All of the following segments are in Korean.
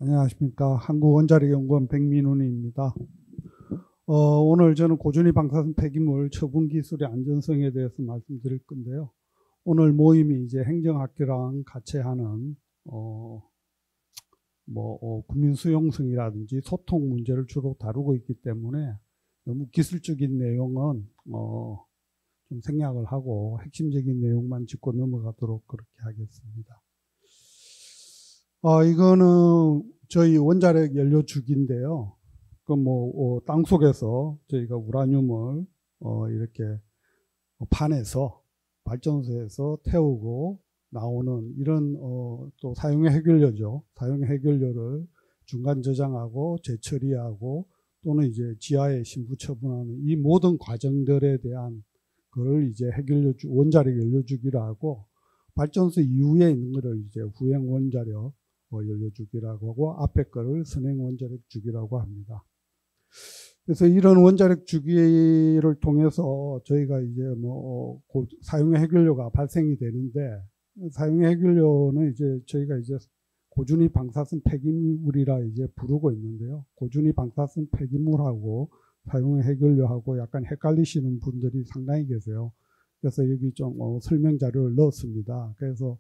안녕하십니까. 한국원자력연구원 백민훈입니다. 오늘 저는 고준위 방사선 폐기물 처분 기술의 안전성에 대해서 말씀드릴 건데요. 오늘 모임이 이제 행정학계랑 같이 하는 국민 수용성이라든지 소통 문제를 주로 다루고 있기 때문에 너무 기술적인 내용은 좀 생략을 하고 핵심적인 내용만 짚고 넘어가도록 그렇게 하겠습니다. 이거는 저희 원자력 연료 주기인데요. 땅 속에서 저희가 우라늄을 이렇게 판에서 발전소에서 태우고 나오는 이런 또 사용의 해결료죠. 사용의 해결료를 중간 저장하고 재처리하고 또는 이제 지하에 신부 처분하는 이 모든 과정들에 대한 그걸 이제 해결료 원자력 연료 주기로 하고, 발전소 이후에 있는 거를 이제 후행 원자력 연료 주기라고 하고, 앞에 거를 선행 원자력 주기라고 합니다. 그래서 이런 원자력 주기를 통해서 저희가 이제 사용의 해결료가 발생이 되는데, 사용의 해결료는 이제 저희가 이제 고준위 방사선 폐기물이라 이제 부르고 있는데요. 고준위 방사선 폐기물하고 사용의 해결료하고 약간 헷갈리시는 분들이 상당히 계세요. 그래서 여기 좀 설명 자료를 넣었습니다. 그래서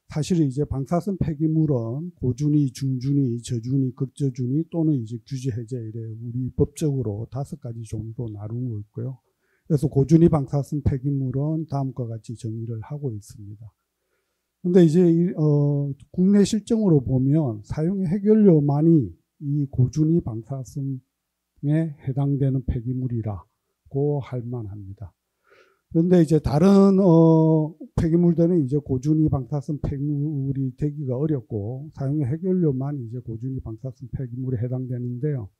사실 이제 방사선 폐기물은 고준위, 중준위, 저준위, 극저준위 또는 이제 규제 해제 이래 우리 법적으로 5가지 종류로 나누고 있고요. 그래서 고준위 방사선 폐기물은 다음과 같이 정의를 하고 있습니다. 근데 이제 국내 실정으로 보면 사용의 해결료만이 이 고준위 방사선에 해당되는 폐기물이라고 할 만합니다. 그런데 이제 다른 폐기물들은 이제 고준위 방사선 폐기물이 되기가 어렵고 사용의 해결료만 이제 고준위 방사선 폐기물에 해당되는데요.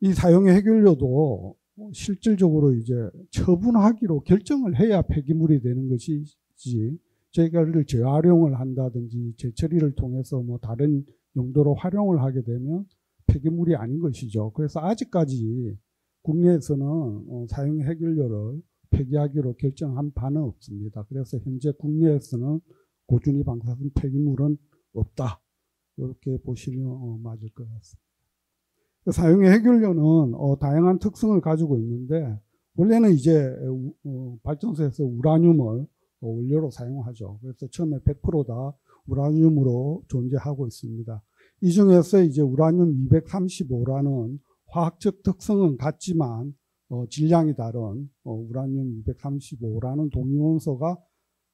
이 사용의 해결료도 실질적으로 이제 처분하기로 결정을 해야 폐기물이 되는 것이지, 저희가 이를 재활용을 한다든지 재처리를 통해서 다른 용도로 활용을 하게 되면 폐기물이 아닌 것이죠. 그래서 아직까지 국내에서는 사용의 해결료를 폐기하기로 결정한 바는 없습니다. 그래서 현재 국내에서는 고준위 방사선 폐기물은 없다, 이렇게 보시면 맞을 것 같습니다. 사용의 해결료는 다양한 특성을 가지고 있는데, 원래는 이제 발전소에서 우라늄을 원료로 사용하죠. 그래서 처음에 100% 다 우라늄으로 존재하고 있습니다. 이 중에서 이제 우라늄 235라는 화학적 특성은 같지만 질량이 다른 우라늄 235라는 동위원소가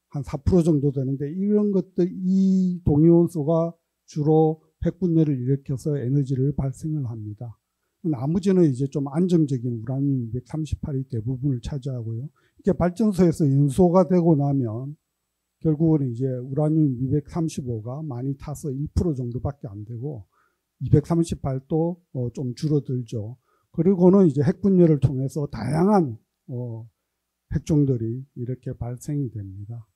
한 4% 정도 되는데, 이런 것들, 이 동위원소가 주로 핵분열을 일으켜서 에너지를 발생을 합니다. 나머지는 이제 좀 안정적인 우라늄 238이 대부분을 차지하고요. 이렇게 발전소에서 연소가 되고 나면 결국은 이제 우라늄 235가 많이 타서 1% 정도밖에 안 되고 238도 좀 줄어들죠. 그리고는 이제 핵분열을 통해서 다양한 핵종들이 이렇게 발생이 됩니다.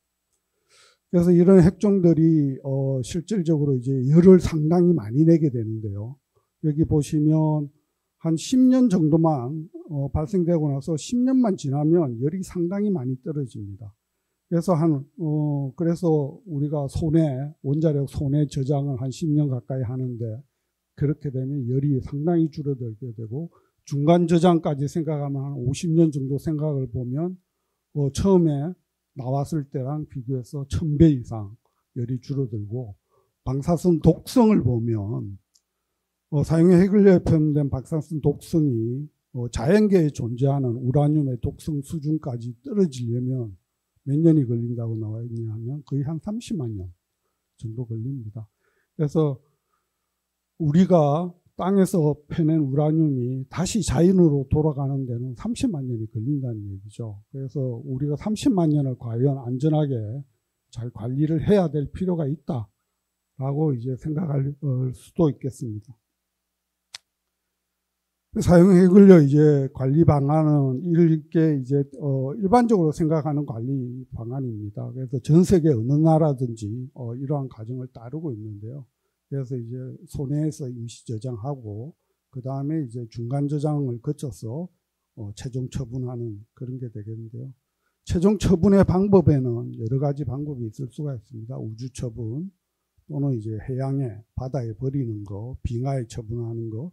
그래서 이런 핵종들이 실질적으로 이제 열을 상당히 많이 내게 되는데요. 여기 보시면 한 10년 정도만 발생되고 나서 10년만 지나면 열이 상당히 많이 떨어집니다. 그래서 그래서 우리가 원자력 손해 저장을 한 10년 가까이 하는데, 그렇게 되면 열이 상당히 줄어들게 되고, 중간 저장까지 생각하면 한 50년 정도 생각을 보면 처음에 나왔을 때랑 비교해서 1000배 이상 열이 줄어들고, 방사선 독성을 보면 사용의 해결료에 포함된 방사선 독성이 자연계에 존재하는 우라늄의 독성 수준까지 떨어지려면 몇 년이 걸린다고 나와 있냐 하면 거의 한 30만 년 정도 걸립니다. 그래서 우리가 땅에서 패낸 우라늄이 다시 자연으로 돌아가는 데는 30만 년이 걸린다는 얘기죠. 그래서 우리가 30만 년을 과연 안전하게 잘 관리를 해야 될 필요가 있다라고 이제 생각할 수도 있겠습니다. 사용 해결료 이제 관리 방안은 이렇게 이제 일반적으로 생각하는 관리 방안입니다. 그래서 전 세계 어느 나라든지 이러한 과정을 따르고 있는데요. 그래서 이제 손해에서 임시 저장하고 그 다음에 이제 중간 저장을 거쳐서 최종 처분하는 그런 게 되겠는데요. 최종 처분의 방법에는 여러 가지 방법이 있을 수가 있습니다. 우주 처분 또는 이제 해양에 바다에 버리는 거, 빙하에 처분하는 거,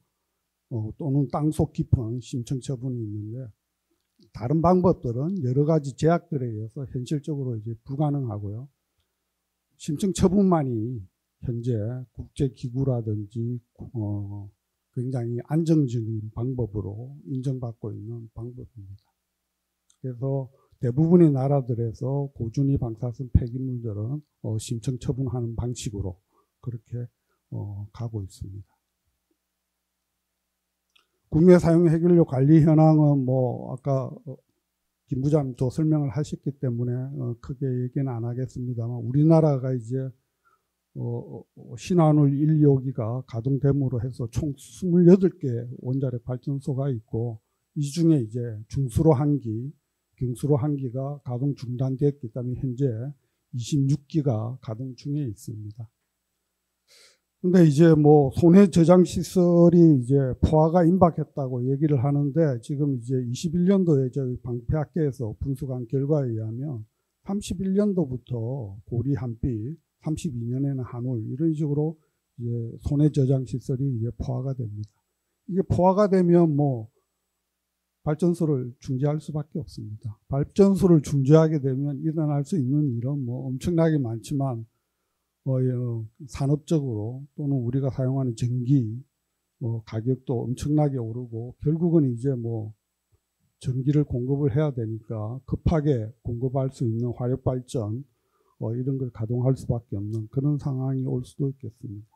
또는 땅속 깊은 심층 처분이 있는데 다른 방법들은 여러 가지 제약들에 의해서 현실적으로 이제 불가능하고요. 심층 처분만이 현재 국제기구라든지 굉장히 안정적인 방법으로 인정받고 있는 방법입니다. 그래서 대부분의 나라들에서 고준위 방사선 폐기물들은 심층 처분하는 방식으로 그렇게 가고 있습니다. 국내 사용 해결료 관리 현황은 뭐 아까 김 부장님도 설명을 하셨기 때문에 크게 얘기는 안 하겠습니다만 우리나라가 이제 신한울 1, 2호기가 가동됨으로 해서 총 28개 원자력 발전소가 있고 이 중에 이제 중수로 1기, 경수로 1기가 가동 중단됐기 때문에 현재 26기가 가동 중에 있습니다. 근데 이제 뭐 손해 저장 시설이 이제 포화가 임박했다고 얘기를 하는데 지금 이제 21년도에 저희 방패학계에서 분석한 결과에 의하면 31년도부터 고리 한빛, 32년에는 한울 이런 식으로 이제 손해 저장 시설이 이제 포화가 됩니다. 이게 포화가 되면 뭐 발전소를 중지할 수밖에 없습니다. 발전소를 중지하게 되면 일어날 수 있는 일은 뭐 엄청나게 많지만 산업적으로 또는 우리가 사용하는 전기 가격도 엄청나게 오르고 결국은 이제 뭐 전기를 공급을 해야 되니까 급하게 공급할 수 있는 화력발전 이런 걸 가동할 수밖에 없는 그런 상황이 올 수도 있겠습니다.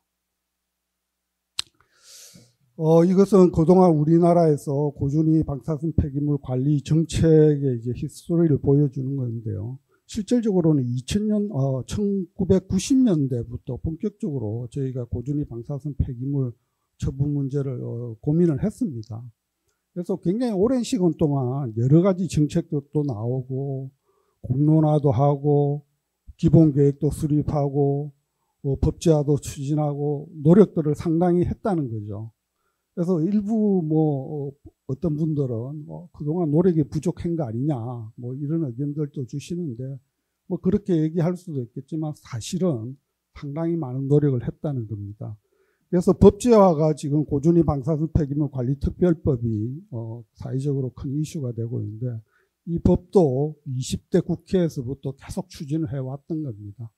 이것은 그동안 우리나라에서 고준위 방사선 폐기물 관리 정책의 이제 히스토리를 보여주는 건데요. 실질적으로는 1990년대부터 본격적으로 저희가 고준위 방사선 폐기물 처분 문제를 고민을 했습니다. 그래서 굉장히 오랜 시간 동안 여러 가지 정책도 나오고 공론화도 하고 기본계획도 수립하고 법제화도 추진하고 노력들을 상당히 했다는 거죠. 그래서 일부 뭐 어떤 분들은 그동안 노력이 부족한 거 아니냐 뭐 이런 의견들도 주시는데 뭐 그렇게 얘기할 수도 있겠지만 사실은 상당히 많은 노력을 했다는 겁니다. 그래서 법제화가 지금 고준위 방사선 폐기물 관리 특별법이 사회적으로 큰 이슈가 되고 있는데 이 법도 20대 국회에서부터 계속 추진을 해왔던 겁니다.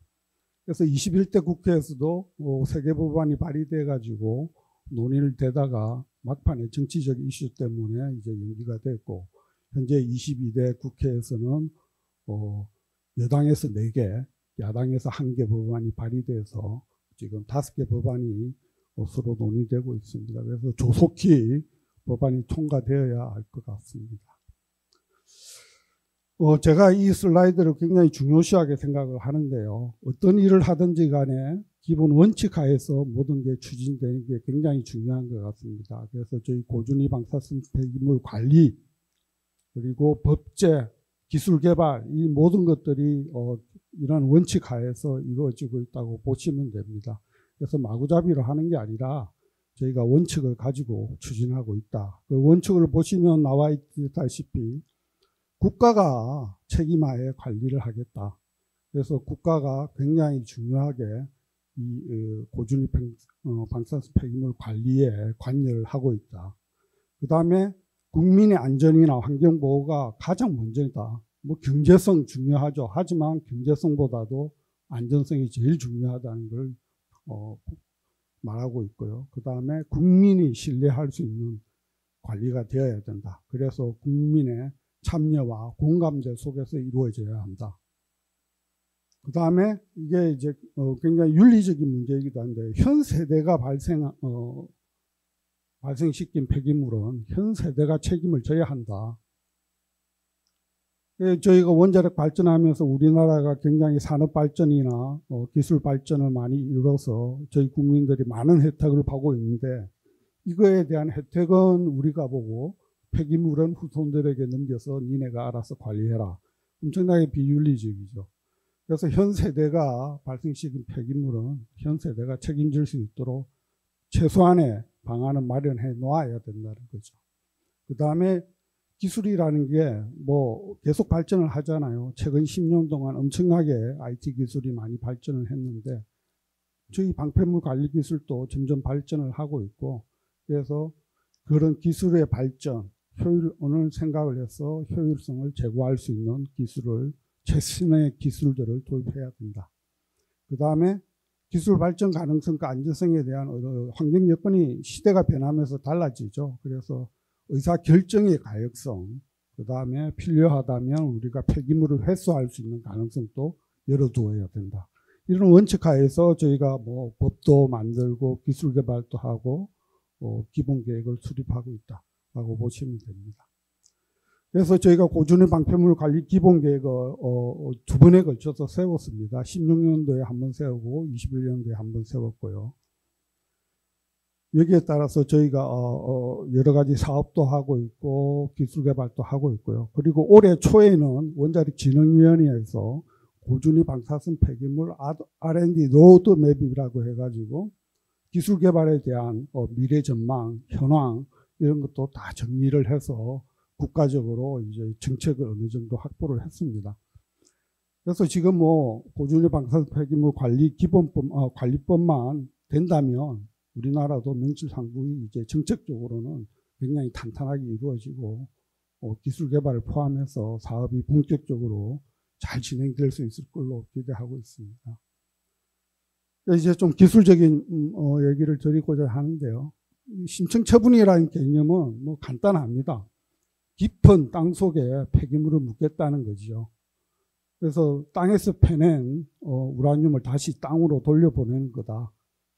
그래서 21대 국회에서도 3개 법안이 발의돼 가지고 논의를 되다가 막판에 정치적 이슈 때문에 이제 연기가 됐고 현재 22대 국회에서는 여당에서 4개, 야당에서 1개 법안이 발의돼서 지금 5개 법안이 서로 논의되고 있습니다. 그래서 조속히 법안이 통과되어야 할 것 같습니다. 제가 이 슬라이드를 굉장히 중요시하게 생각을 하는데요. 어떤 일을 하든지 간에 기본 원칙 하에서 모든 게 추진되는 게 굉장히 중요한 것 같습니다. 그래서 저희 고준위 방사선 폐기물 관리 그리고 법제, 기술 개발 이 모든 것들이 이런 원칙 하에서 이루어지고 있다고 보시면 됩니다. 그래서 마구잡이로 하는 게 아니라 저희가 원칙을 가지고 추진하고 있다. 그 원칙을 보시면 나와 있다시피 국가가 책임하에 관리를 하겠다. 그래서 국가가 굉장히 중요하게 이 고준위 방사선 폐기물 관리에 관여를 하고 있다. 그 다음에 국민의 안전이나 환경보호가 가장 먼저다. 뭐 경제성 중요하죠. 하지만 경제성보다도 안전성이 제일 중요하다는 걸 말하고 있고요. 그 다음에 국민이 신뢰할 수 있는 관리가 되어야 된다. 그래서 국민의 참여와 공감대 속에서 이루어져야 한다. 그 다음에 이게 이제 굉장히 윤리적인 문제이기도 한데 현 세대가 발생시킨 폐기물은 현 세대가 책임을 져야 한다. 저희가 원자력 발전하면서 우리나라가 굉장히 산업 발전이나 기술 발전을 많이 이뤄서 저희 국민들이 많은 혜택을 받고 있는데 이거에 대한 혜택은 우리가 보고 폐기물은 후손들에게 넘겨서 니네가 알아서 관리해라. 엄청나게 비윤리적이죠. 그래서 현 세대가 발생시킨 폐기물은 현 세대가 책임질 수 있도록 최소한의 방안을 마련해 놓아야 된다는 거죠. 그 다음에 기술이라는 게 뭐 계속 발전을 하잖아요. 최근 10년 동안 엄청나게 IT 기술이 많이 발전을 했는데 저희 방패물 관리 기술도 점점 발전을 하고 있고, 그래서 그런 기술의 발전, 효율을 생각을 해서 효율성을 제고할 수 있는 기술을, 최신의 기술들을 도입해야 된다. 그 다음에 기술 발전 가능성과 안전성에 대한 환경 여건이 시대가 변하면서 달라지죠. 그래서 의사 결정의 가역성, 그 다음에 필요하다면 우리가 폐기물을 회수할 수 있는 가능성도 열어두어야 된다. 이런 원칙 하에서 저희가 뭐 법도 만들고 기술 개발도 하고 기본 계획을 수립하고 있다라고 보시면 됩니다. 그래서 저희가 고준위 방패물 관리 기본 계획을 두 번에 걸쳐서 세웠습니다. 16년도에 한 번 세우고 21년도에 한 번 세웠고요. 여기에 따라서 저희가 여러 가지 사업도 하고 있고 기술 개발도 하고 있고요. 그리고 올해 초에는 원자력진흥위원회에서 고준위 방사선 폐기물 R&D 로드맵이라고 해가지고 기술 개발에 대한 미래 전망, 현황 이런 것도 다 정리를 해서 국가적으로 이제 정책을 어느 정도 확보를 했습니다. 그래서 지금 뭐 고준위 방사선 폐기물 관리 기본법 관리법만 된다면 우리나라도 명실상부히 이제 정책적으로는 굉장히 탄탄하게 이루어지고 기술 개발을 포함해서 사업이 본격적으로 잘 진행될 수 있을 걸로 기대하고 있습니다. 이제 좀 기술적인 얘기를 드리고자 하는데요. 심층 처분이라는 개념은 뭐 간단합니다. 깊은 땅 속에 폐기물을 묻겠다는 거죠. 그래서 땅에서 패낸 우라늄을 다시 땅으로 돌려보내는 거다.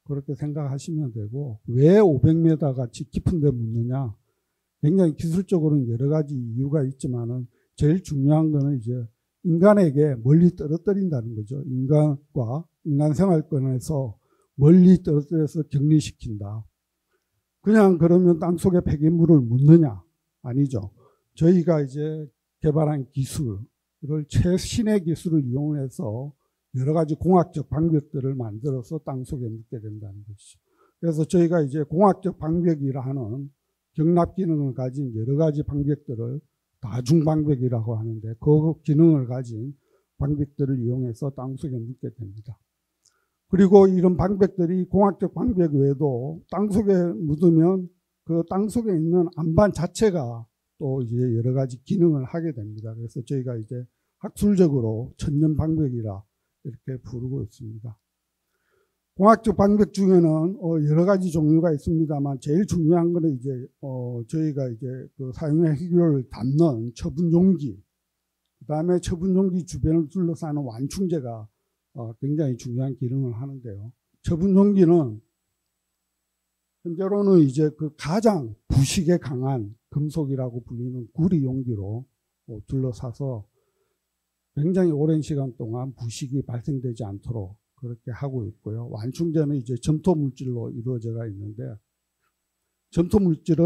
그렇게 생각하시면 되고, 왜 500m 같이 깊은 데 묻느냐? 굉장히 기술적으로는 여러 가지 이유가 있지만은 제일 중요한 거는 이제 인간에게 멀리 떨어뜨린다는 거죠. 인간과 인간 생활권에서 멀리 떨어뜨려서 격리시킨다. 그냥 그러면 땅속에 폐기물을 묻느냐? 아니죠. 저희가 이제 개발한 기술을 최신의 기술을 이용해서 여러 가지 공학적 방벽들을 만들어서 땅속에 묻게 된다는 것이죠. 그래서 저희가 이제 공학적 방벽이라 하는 경납 기능을 가진 여러 가지 방벽들을 다중 방벽이라고 하는데 그 기능을 가진 방벽들을 이용해서 땅속에 묻게 됩니다. 그리고 이런 방벽들이 공학적 방벽 외에도 땅속에 묻으면 그 땅속에 있는 안반 자체가 또 이제 여러 가지 기능을 하게 됩니다. 그래서 저희가 이제 학술적으로 천년 방벽이라 이렇게 부르고 있습니다. 공학적 방벽 중에는 여러 가지 종류가 있습니다만 제일 중요한 거는 이제 저희가 이제 그 사용의 해결을 담는 처분 용기, 그 다음에 처분 용기 주변을 둘러싸는 완충제가 굉장히 중요한 기능을 하는데요. 처분 용기는 현재로는 이제 그 가장 부식에 강한 금속이라고 불리는 구리 용기로 둘러싸서 굉장히 오랜 시간 동안 부식이 발생되지 않도록 그렇게 하고 있고요. 완충제는 이제 점토 물질로 이루어져가 있는데, 점토 물질은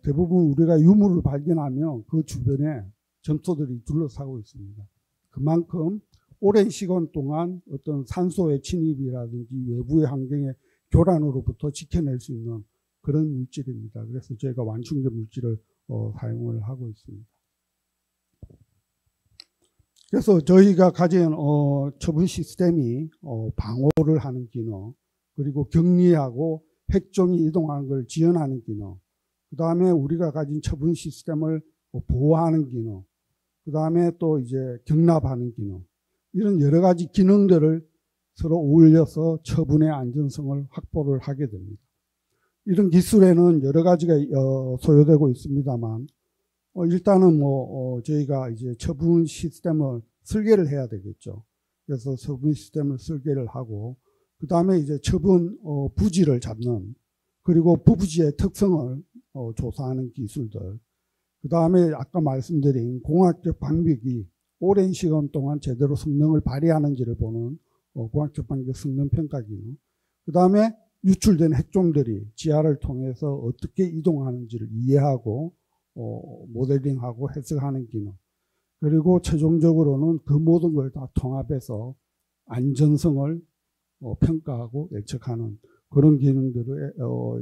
대부분 우리가 유물을 발견하면 그 주변에 점토들이 둘러싸고 있습니다. 그만큼 오랜 시간 동안 어떤 산소의 침입이라든지 외부의 환경의 교란으로부터 지켜낼 수 있는 그런 물질입니다. 그래서 저희가 완충제 물질을 사용을 하고 있습니다. 그래서 저희가 가진 처분 시스템이 방호를 하는 기능, 그리고 격리하고 핵종이 이동하는 걸 지연하는 기능, 그 다음에 우리가 가진 처분 시스템을 보호하는 기능, 그 다음에 또 이제 경납하는 기능, 이런 여러 가지 기능들을 서로 어울려서 처분의 안전성을 확보를 하게 됩니다. 이런 기술에는 여러 가지가 소요되고 있습니다만, 일단은 저희가 이제 처분 시스템을 설계를 해야 되겠죠. 그래서 처분 시스템을 설계를 하고, 그 다음에 이제 처분 부지를 잡는, 그리고 부부지의 특성을 조사하는 기술들, 그 다음에 아까 말씀드린 공학적 방벽이 오랜 시간 동안 제대로 성능을 발휘하는지를 보는 공학적 방벽 성능 평가 기능, 그 다음에 유출된 핵종들이 지하를 통해서 어떻게 이동하는지를 이해하고 모델링하고 해석하는 기능, 그리고 최종적으로는 그 모든 걸 다 통합해서 안전성을 평가하고 예측하는 그런 기능들의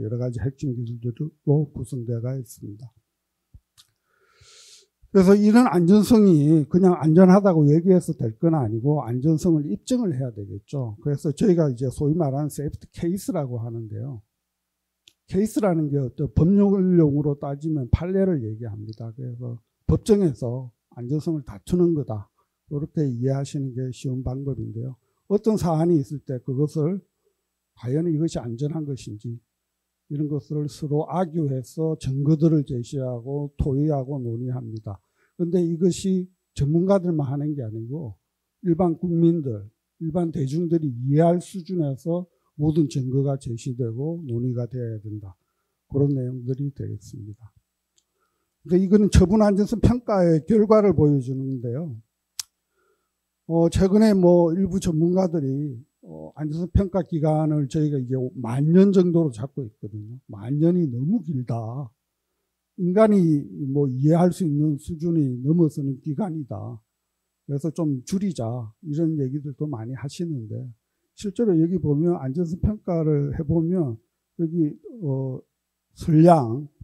여러 가지 핵심 기술들로 구성되어 있습니다. 그래서 이런 안전성이 그냥 안전하다고 얘기해서 될 건 아니고 안전성을 입증을 해야 되겠죠. 그래서 저희가 이제 소위 말하는 세이프티 케이스라고 하는데요. 케이스라는 게 어떤 법률용으로 따지면 판례를 얘기합니다. 그래서 법정에서 안전성을 다투는 거다. 이렇게 이해하시는 게 쉬운 방법인데요. 어떤 사안이 있을 때 그것을 과연 이것이 안전한 것인지 이런 것을 서로 아규해서 증거들을 제시하고 토의하고 논의합니다. 그런데 이것이 전문가들만 하는 게 아니고 일반 국민들, 일반 대중들이 이해할 수준에서 모든 증거가 제시되고 논의가 되어야 된다. 그런 내용들이 되겠습니다. 그러니까 이거는 처분 안전성 평가의 결과를 보여주는데요. 최근에 뭐 일부 전문가들이 안전성 평가 기간을 저희가 이제 10,000년 정도로 잡고 있거든요. 10,000년이 너무 길다. 인간이 뭐 이해할 수 있는 수준이 넘어서는 기간이다. 그래서 좀 줄이자 이런 얘기들도 많이 하시는데 실제로 여기 보면 안전성 평가를 해보면 여기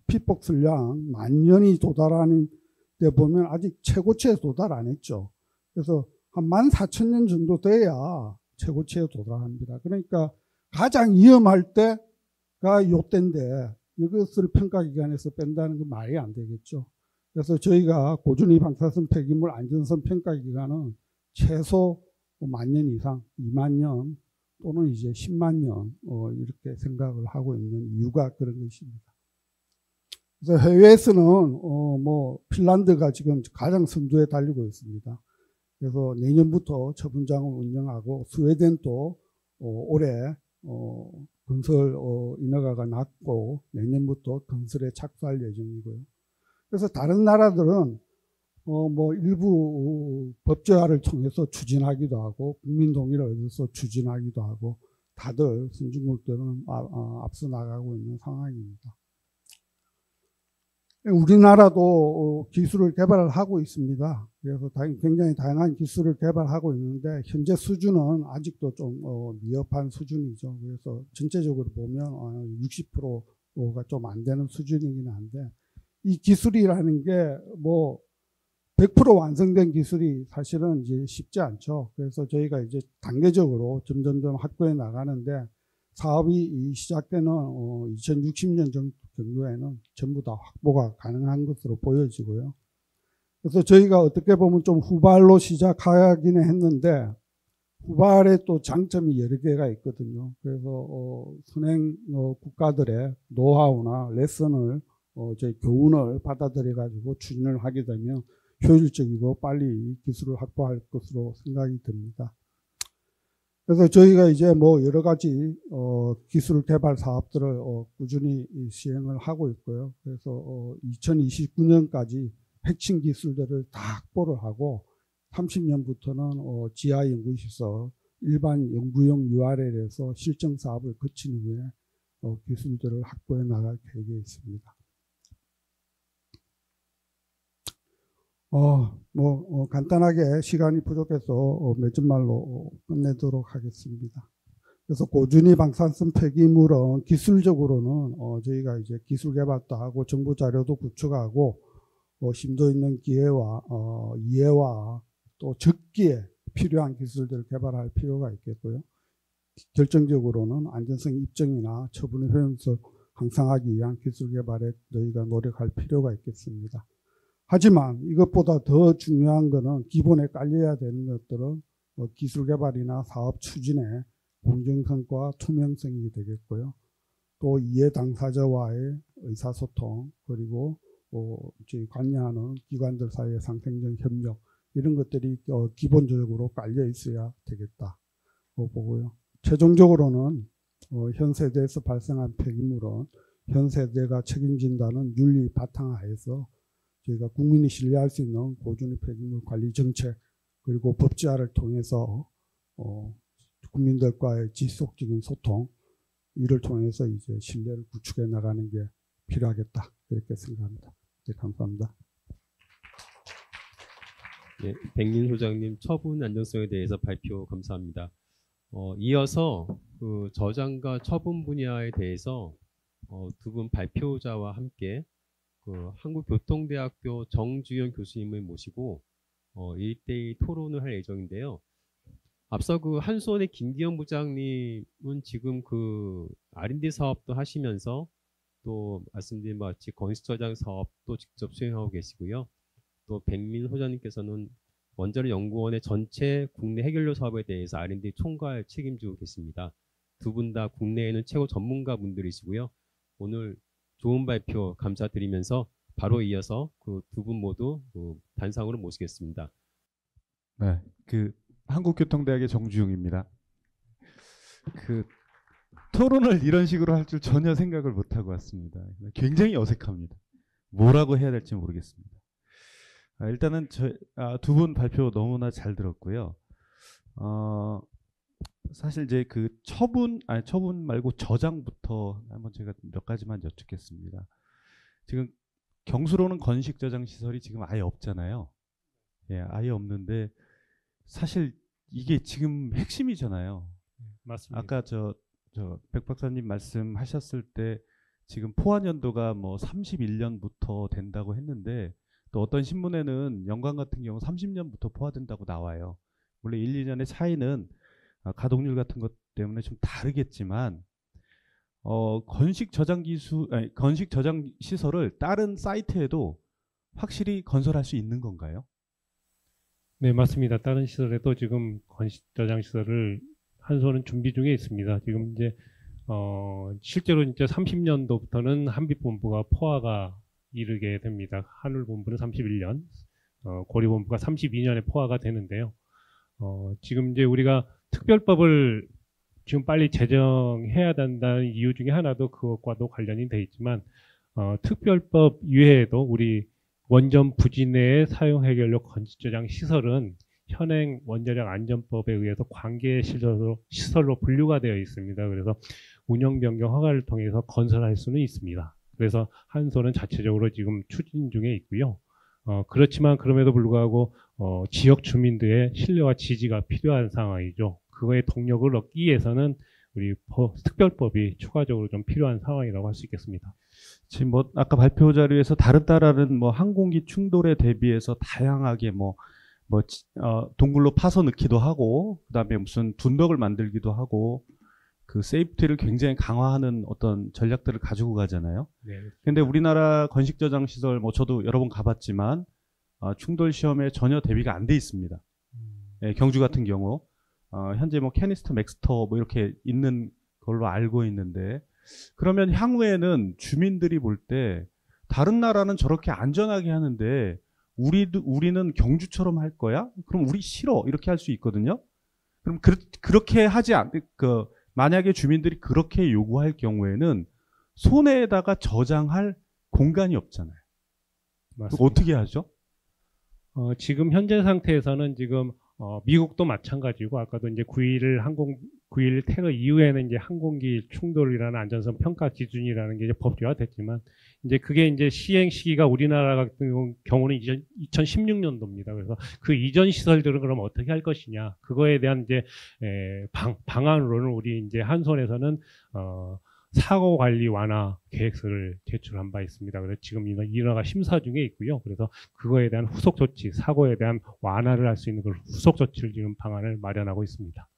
피폭 선량 10,000년이 도달하는 데 보면 아직 최고치에 도달 안 했죠. 그래서 한 14,000년 정도 돼야 최고치에 도달합니다. 그러니까 가장 위험할 때가 요때인데 이것을 평가기관에서 뺀다는 건 말이 안 되겠죠. 그래서 저희가 고준위 방사선 폐기물 안전성 평가기간은 최소 10,000년 이상, 20,000년 또는 이제 100,000년 이렇게 생각을 하고 있는 이유가 그런 것입니다. 그래서 해외에서는 뭐 핀란드가 지금 가장 선두에 달리고 있습니다. 그래서 내년부터 처분장을 운영하고 스웨덴도 올해 건설 인허가가 났고 내년부터 건설에 착수할 예정이고요. 그래서 다른 나라들은 뭐 일부 법제화를 통해서 추진하기도 하고 국민 동의를 얻어서 추진하기도 하고 다들 선진국들은 앞서 나가고 있는 상황입니다. 우리나라도 기술을 개발을 하고 있습니다. 그래서 굉장히 다양한 기술을 개발하고 있는데 현재 수준은 아직도 좀 미흡한 수준이죠. 그래서 전체적으로 보면 60%가 좀 안 되는 수준이긴 한데 이 기술이라는 게 뭐 100% 완성된 기술이 사실은 이제 쉽지 않죠. 그래서 저희가 이제 단계적으로 점점점 확보해 나가는데 사업이 시작되는 2060년 정도에는 전부 다 확보가 가능한 것으로 보여지고요. 그래서 저희가 어떻게 보면 좀 후발로 시작하기는 했는데 후발에 또 장점이 여러 개가 있거든요. 그래서 선행 국가들의 노하우나 레슨을 저희 교훈을 받아들여 가지고 추진을 하게 되면 효율적이고 빨리 기술을 확보할 것으로 생각이 듭니다. 그래서 저희가 이제 뭐 여러 가지 기술 개발 사업들을 꾸준히 시행을 하고 있고요. 그래서 2029년까지 핵심 기술들을 다 확보를 하고 30년부터는 지하 연구시설, 일반 연구용 URL에서 실증 사업을 거친 후에 기술들을 확보해 나갈 계획에 있습니다. 간단하게 시간이 부족해서 몇 줄 말로 끝내도록 하겠습니다. 그래서 고준위 방사선 폐기물은 기술적으로는 저희가 이제 기술 개발도 하고 정보 자료도 구축하고 심도 있는 기회와 이해와 또 적기에 필요한 기술들을 개발할 필요가 있겠고요. 결정적으로는 안전성 입증이나 처분의 효용성을 향상하기 위한 기술 개발에 저희가 노력할 필요가 있겠습니다. 하지만 이것보다 더 중요한 것은 기본에 깔려야 되는 것들은 기술 개발이나 사업 추진의 공정성과 투명성이 되겠고요. 또 이해 당사자와의 의사소통 그리고 저희 관여하는 기관들 사이의 상생적 협력 이런 것들이 기본적으로 깔려 있어야 되겠다 보고요. 최종적으로는 현 세대에서 발생한 폐기물은 현 세대가 책임진다는 윤리 바탕하에서 저희가 국민이 신뢰할 수 있는 고준위 폐기물 관리 정책 그리고 법제화를 통해서 국민들과의 지속적인 소통 이를 통해서 이제 신뢰를 구축해 나가는 게 필요하겠다 이렇게 생각합니다. 네, 감사합니다. 네, 백린 소장님 처분 안정성에 대해서 발표 감사합니다. 이어서 그 저장과 처분 분야에 대해서 두 분 발표자와 함께 그 한국교통대학교 정주현 교수님을 모시고 1대1 토론을 할 예정인데요. 앞서 그 한수원의 김기현 부장님은 지금 그 R&D 사업도 하시면서 또 말씀드린 바와 같이 건식저장 사업도 직접 수행하고 계시고요. 또 백민 소장님께서는 원자력 연구원의 전체 국내 해결료 사업에 대해서 R&D 총괄 책임지고 계십니다. 두 분 다 국내에는 최고 전문가 분들이시고요. 오늘 좋은 발표 감사드리면서 바로 이어서 그 두 분 모두 그 단상으로 모시겠습니다. 네, 그 한국교통대학의 정주용입니다. 그 토론을 이런 식으로 할 줄 전혀 생각을 못 하고 왔습니다. 굉장히 어색합니다. 뭐라고 해야 될지 모르겠습니다. 일단은 두 분 발표 너무나 잘 들었고요. 사실 이제 그 처분 말고 저장부터 한번 제가 몇 가지만 여쭙겠습니다. 지금 경수로는 건식 저장 시설이 지금 아예 없잖아요. 예, 아예 없는데 사실 이게 지금 핵심이잖아요. 맞습니다. 아까 백 박사님 말씀하셨을 때 지금 포화 연도가 뭐 31년부터 된다고 했는데 또 어떤 신문에는 연관 같은 경우 30년부터 포화된다고 나와요. 물론 1, 2년의 차이는 가동률 같은 것 때문에 좀 다르겠지만 건식 저장 시설을 다른 사이트에도 확실히 건설할 수 있는 건가요? 네, 맞습니다. 다른 시설에도 지금 건식 저장 시설을 한수원은 준비 중에 있습니다. 지금 이제 실제로 이제 30년도부터는 한빛본부가 포화가 이르게 됩니다. 한울본부는 31년, 고리본부가 32년에 포화가 되는데요. 지금 이제 우리가 특별법을 지금 빨리 제정해야 된다는 이유 중에 하나도 그것과도 관련이 돼 있지만 특별법 이외에도 우리 원전 부지 내의 사용 해결료 건식 저장 시설은 현행 원자력 안전법에 의해서 관계 시설로 분류가 되어 있습니다. 그래서 운영 변경 허가를 통해서 건설할 수는 있습니다. 그래서 한수원은 자체적으로 지금 추진 중에 있고요. 그렇지만 그럼에도 불구하고 지역 주민들의 신뢰와 지지가 필요한 상황이죠. 그거에 동력을 얻기 위해서는 우리 특별법이 추가적으로 좀 필요한 상황이라고 할 수 있겠습니다. 지금 뭐 아까 발표 자료에서 다른 뭐 항공기 충돌에 대비해서 다양하게 동굴로 파서 넣기도 하고 그다음에 무슨 둔덕을 만들기도 하고 그 세이프티를 굉장히 강화하는 어떤 전략들을 가지고 가잖아요. 네. 근데 우리나라 건식 저장 시설 뭐 저도 여러 번 가봤지만 충돌 시험에 전혀 대비가 안 돼 있습니다. 네, 경주 같은 경우 현재 뭐 캐니스터, 맥스터 뭐 이렇게 있는 걸로 알고 있는데 그러면 향후에는 주민들이 볼 때 다른 나라는 저렇게 안전하게 하는데 우리는 경주처럼 할 거야? 그럼 우리 싫어 이렇게 할 수 있거든요. 그럼 그렇게 하지 만약에 주민들이 그렇게 요구할 경우에는 손에다가 저장할 공간이 없잖아요. 맞습니다. 어떻게 하죠? 지금 현재 상태에서는 지금 미국도 마찬가지고 아까도 이제 9.11 테러 이후에는 이제 항공기 충돌이라는 안전성 평가 기준이라는 게 이제 법규화 됐지만 이제 그게 이제 시행 시기가 우리나라 같은 경우는 2016년도입니다. 그래서 그 이전 시설들은 그럼 어떻게 할 것이냐 그거에 대한 이제 방안으로는 우리 이제 한수원에서는 사고 관리 완화 계획서를 제출한 바 있습니다. 그래서 지금 인허가 심사 중에 있고요. 그래서 그거에 대한 후속 조치, 사고에 대한 완화를 할 수 있는 그 후속 조치를 지금 방안을 마련하고 있습니다.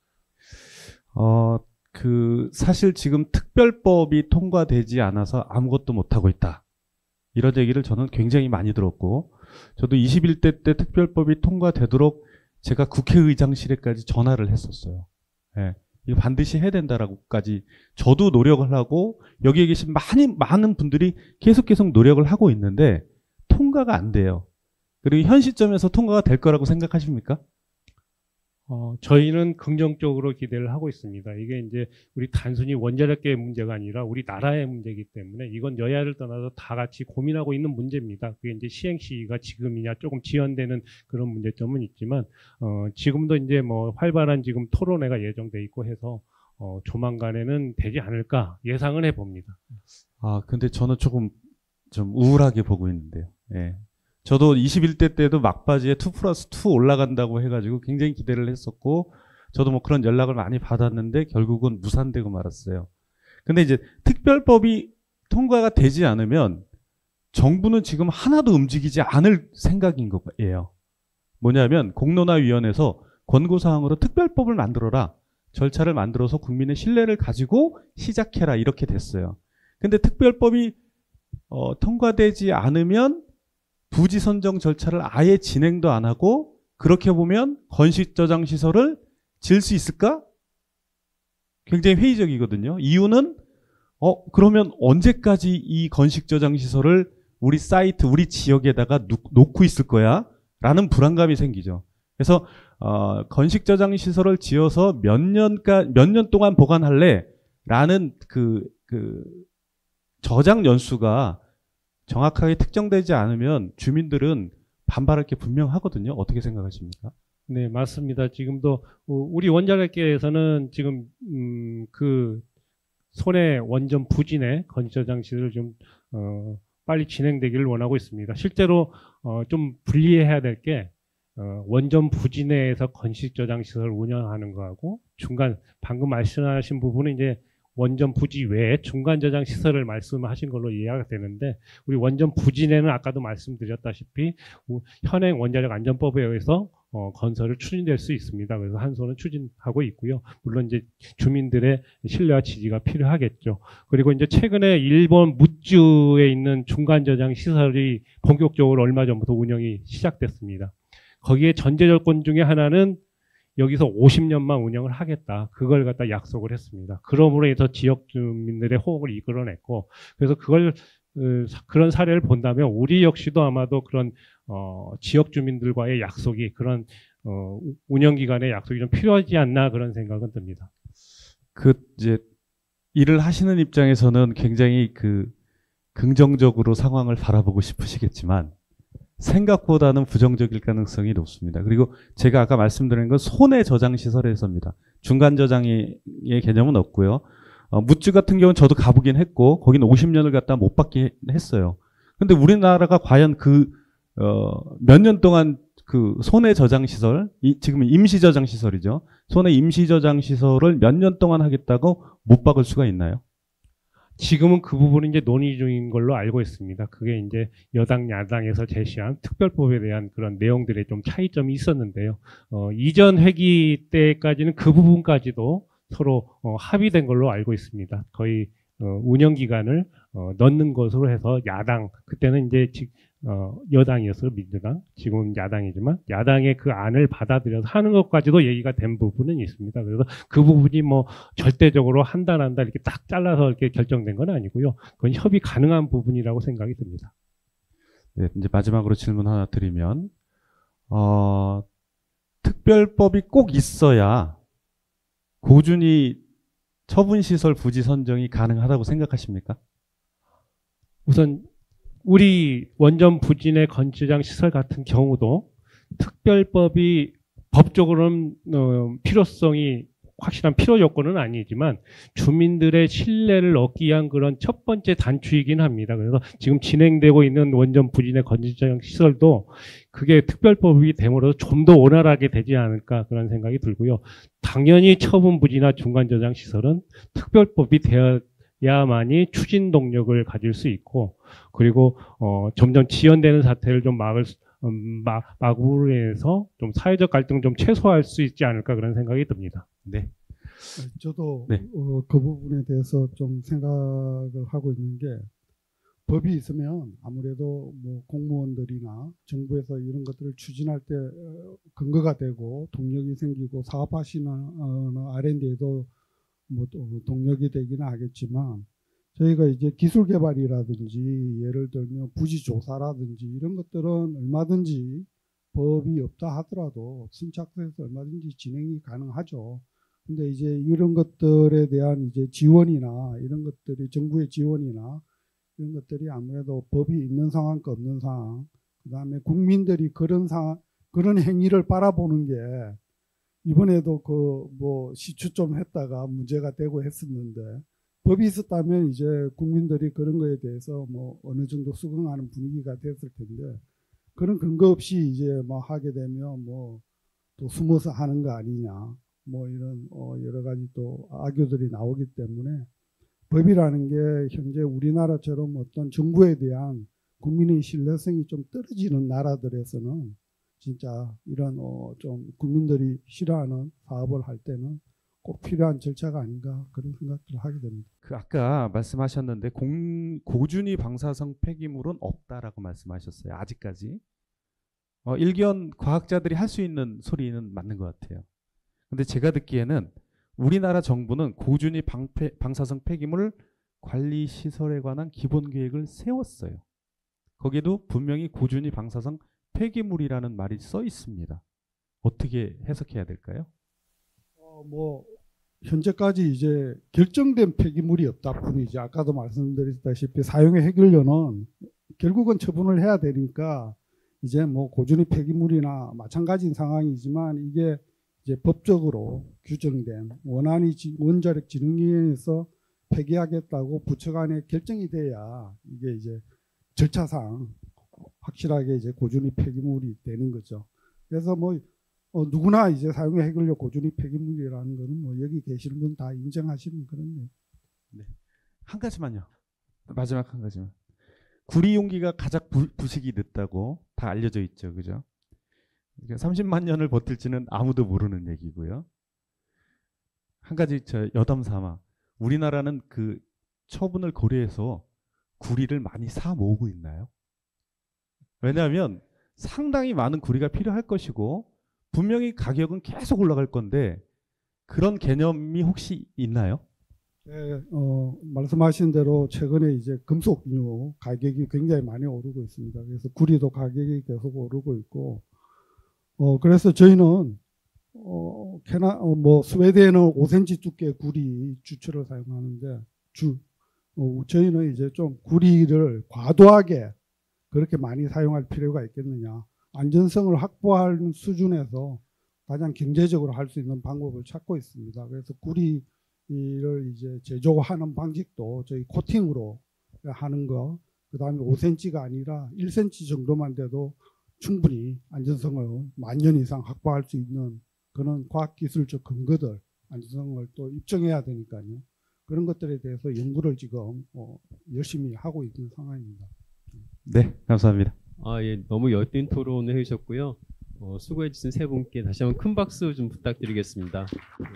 사실 지금 특별법이 통과되지 않아서 아무것도 못하고 있다. 이런 얘기를 저는 굉장히 많이 들었고, 저도 21대 때 특별법이 통과되도록 제가 국회의장실에까지 전화를 했었어요. 예. 이거 반드시 해야 된다라고까지 저도 노력을 하고 여기에 계신 많은 분들이 계속 노력을 하고 있는데 통과가 안 돼요. 그리고 현 시점에서 통과가 될 거라고 생각하십니까? 저희는 긍정적으로 기대를 하고 있습니다. 이게 이제 우리 단순히 원자력계의 문제가 아니라 우리 나라의 문제이기 때문에 이건 여야를 떠나서 다 같이 고민하고 있는 문제입니다. 그게 이제 시행 시기가 지금이냐 조금 지연되는 그런 문제점은 있지만 지금도 이제 뭐 활발한 지금 토론회가 예정돼 있고 해서 조만간에는 되지 않을까 예상은 해봅니다. 근데 저는 조금 좀 우울하게 보고 있는데요. 예. 저도 21대 때도 막바지에 2+2 올라간다고 해가지고 굉장히 기대를 했었고, 저도 뭐 그런 연락을 많이 받았는데 결국은 무산되고 말았어요. 근데 이제 특별법이 통과가 되지 않으면 정부는 지금 하나도 움직이지 않을 생각인 거예요. 뭐냐면 공론화위원회에서 권고사항으로 특별법을 만들어라. 절차를 만들어서 국민의 신뢰를 가지고 시작해라. 이렇게 됐어요. 근데 특별법이 통과되지 않으면 부지 선정 절차를 아예 진행도 안 하고 그렇게 보면 건식저장시설을 지을 수 있을까? 굉장히 회의적이거든요. 이유는 그러면 언제까지 이 건식저장시설을 우리 사이트, 우리 지역에다가 놓고 있을 거야? 라는 불안감이 생기죠. 그래서 건식저장시설을 지어서 몇 년 동안 보관할래? 라는 그 저장 연수가 정확하게 특정되지 않으면 주민들은 반발할 게 분명하거든요. 어떻게 생각하십니까? 네, 맞습니다. 지금도 우리 원자력계에서는 지금 그 손해 원전 부진의 건식저장시설을 좀 빨리 진행되기를 원하고 있습니다. 실제로 좀 분리해야 될 게 원전 부진해에서 건식저장시설을 운영하는 거하고 중간 방금 말씀하신 부분은 이제 원전 부지 외에 중간 저장 시설을 말씀하신 걸로 이해가 되는데 우리 원전 부진에는 아까도 말씀드렸다시피 현행 원자력 안전법에 의해서 건설을 추진될 수 있습니다. 그래서 한소는 추진하고 있고요. 물론 이제 주민들의 신뢰와 지지가 필요하겠죠. 그리고 이제 최근에 일본 무주에 있는 중간 저장 시설이 본격적으로 얼마 전부터 운영이 시작됐습니다. 거기에 전제 조건 중에 하나는 여기서 50년만 운영을 하겠다. 그걸 갖다 약속을 했습니다. 그러므로 해서 지역 주민들의 호응을 이끌어냈고, 그래서 그런 사례를 본다면 우리 역시도 아마도 그런 지역 주민들과의 약속이 그런 운영 기간의 약속이 좀 필요하지 않나 그런 생각은 듭니다. 이제 일을 하시는 입장에서는 굉장히 긍정적으로 상황을 바라보고 싶으시겠지만 생각보다는 부정적일 가능성이 높습니다. 그리고 제가 아까 말씀드린 건 손해 저장 시설에서입니다. 중간 저장의 개념은 없고요. 무주 같은 경우는 저도 가보긴 했고 거기는 50년을 갖다 못 받긴 했어요. 근데 우리나라가 과연 몇 년 동안 그 손해 저장 시설, 지금 임시 저장 시설이죠. 손해 임시 저장 시설을 몇 년 동안 하겠다고 못 박을 수가 있나요? 지금은 그 부분은 이제 논의 중인 걸로 알고 있습니다. 그게 이제 여당, 야당에서 제시한 특별법에 대한 그런 내용들의 좀 차이점이 있었는데요. 이전 회기 때까지는 그 부분까지도 서로 합의된 걸로 알고 있습니다. 거의 운영 기간을 넣는 것으로 해서 야당, 그때는 이제 여당이었어요, 민주당. 지금은 야당이지만 야당의 그 안을 받아들여서 하는 것까지도 얘기가 된 부분은 있습니다. 그래서 그 부분이 뭐 절대적으로 한다 이렇게 딱 잘라서 이렇게 결정된 건 아니고요. 그건 협의 가능한 부분이라고 생각이 듭니다. 네, 이제 마지막으로 질문 하나 드리면 특별법이 꼭 있어야 꾸준히 처분시설 부지 선정이 가능하다고 생각하십니까? 우선 우리 원전 부진의 건축장 시설 같은 경우도 특별법이 법적으로는 필요성이 확실한 필요 요건은 아니지만 주민들의 신뢰를 얻기 위한 그런 첫 번째 단추이긴 합니다. 그래서 지금 진행되고 있는 원전 부진의 건축장 시설도 그게 특별법이 됨으로써 좀 더 원활하게 되지 않을까 그런 생각이 들고요. 당연히 처분 부지나 중간 저장 시설은 특별법이 되어야만이 추진 동력을 가질 수 있고, 그리고 점점 지연되는 사태를 좀 막으로 해서 좀 사회적 갈등을 좀 최소화할 수 있지 않을까 그런 생각이 듭니다. 네. 저도 네. 그 부분에 대해서 좀 생각을 하고 있는 게, 법이 있으면 아무래도 뭐 공무원들이나 정부에서 이런 것들을 추진할 때 근거가 되고 동력이 생기고 사업하시는 R&D에도 뭐 동력이 되기는 하겠지만, 저희가 이제 기술 개발이라든지 예를 들면 부지 조사라든지 이런 것들은 얼마든지 법이 없다 하더라도 순착돼서 얼마든지 진행이 가능하죠. 근데 이제 이런 것들에 대한 이제 지원이나 이런 것들이 정부의 지원이나 이런 것들이 아무래도 법이 있는 상황과 없는 상황, 그다음에 국민들이 그런 행위를 바라보는 게, 이번에도 뭐 시추 좀 했다가 문제가 되고 했었는데, 법이 있었다면 이제 국민들이 그런 거에 대해서 뭐 어느 정도 수긍하는 분위기가 됐을 텐데, 그런 근거 없이 이제 뭐 하게 되면 뭐 또 숨어서 하는 거 아니냐, 뭐 이런 여러 가지 또 악유들이 나오기 때문에 법이라는 게 현재 우리나라처럼 어떤 정부에 대한 국민의 신뢰성이 좀 떨어지는 나라들에서는 진짜 이런 좀 국민들이 싫어하는 사업을 할 때는 꼭 필요한 절차가 아닌가 그런 생각들을 하게 됩니다. 그 아까 말씀하셨는데 고준위 방사성 폐기물은 없다라고 말씀하셨어요. 아직까지. 일견 과학자들이 할 수 있는 소리는 맞는 것 같아요. 근데 제가 듣기에는 우리나라 정부는 고준위 방사성 폐기물 관리 시설에 관한 기본 계획을 세웠어요. 거기도 분명히 고준위 방사성 폐기물이라는 말이 써 있습니다. 어떻게 해석해야 될까요? 뭐 현재까지 이제 결정된 폐기물이 없다 뿐이지 아까도 말씀드렸다시피 사용의 해결료는 결국은 처분을 해야 되니까 이제 뭐 고준위 폐기물이나 마찬가지인 상황이지만 이게 이제 법적으로 규정된 원자력 진흥위원회에서 폐기하겠다고 부처 간에 결정이 돼야 이게 이제 절차상 확실하게 이제 고준위 폐기물이 되는 거죠. 그래서 뭐 누구나 이제 사용의 해결료 고준위 폐기물이라는 거는 뭐 여기 계시는 분 다 인정하시는 그런. 네. 한 가지만요. 마지막 한 가지만. 구리 용기가 가장 부식이 늦다고 다 알려져 있죠, 그죠? 30만 년을 버틸지는 아무도 모르는 얘기고요. 한 가지 저 여담 삼아 우리나라는 그 처분을 고려해서 구리를 많이 사 모으고 있나요? 왜냐하면 상당히 많은 구리가 필요할 것이고 분명히 가격은 계속 올라갈 건데 그런 개념이 혹시 있나요? 네, 말씀하신 대로 최근에 이제 금속류 가격이 굉장히 많이 오르고 있습니다. 그래서 구리도 가격이 계속 오르고 있고, 그래서 저희는 뭐 스웨덴은 5cm 두께 구리 주철을 사용하는데 저희는 이제 좀 구리를 과도하게 그렇게 많이 사용할 필요가 있겠느냐. 안전성을 확보하는 수준에서 가장 경제적으로 할 수 있는 방법을 찾고 있습니다. 그래서 구리를 이제 제조하는 방식도 저희 코팅으로 하는 거, 그 다음에 5cm가 아니라 1cm 정도만 돼도 충분히 안전성을 만년 이상 확보할 수 있는 그런 과학기술적 근거들, 안전성을 또 입증해야 되니까요. 그런 것들에 대해서 연구를 지금 열심히 하고 있는 상황입니다. 네, 감사합니다. 예, 너무 열띤 토론을 해주셨고요. 수고해 주신 세 분께 다시 한번 큰 박수 좀 부탁드리겠습니다. 네.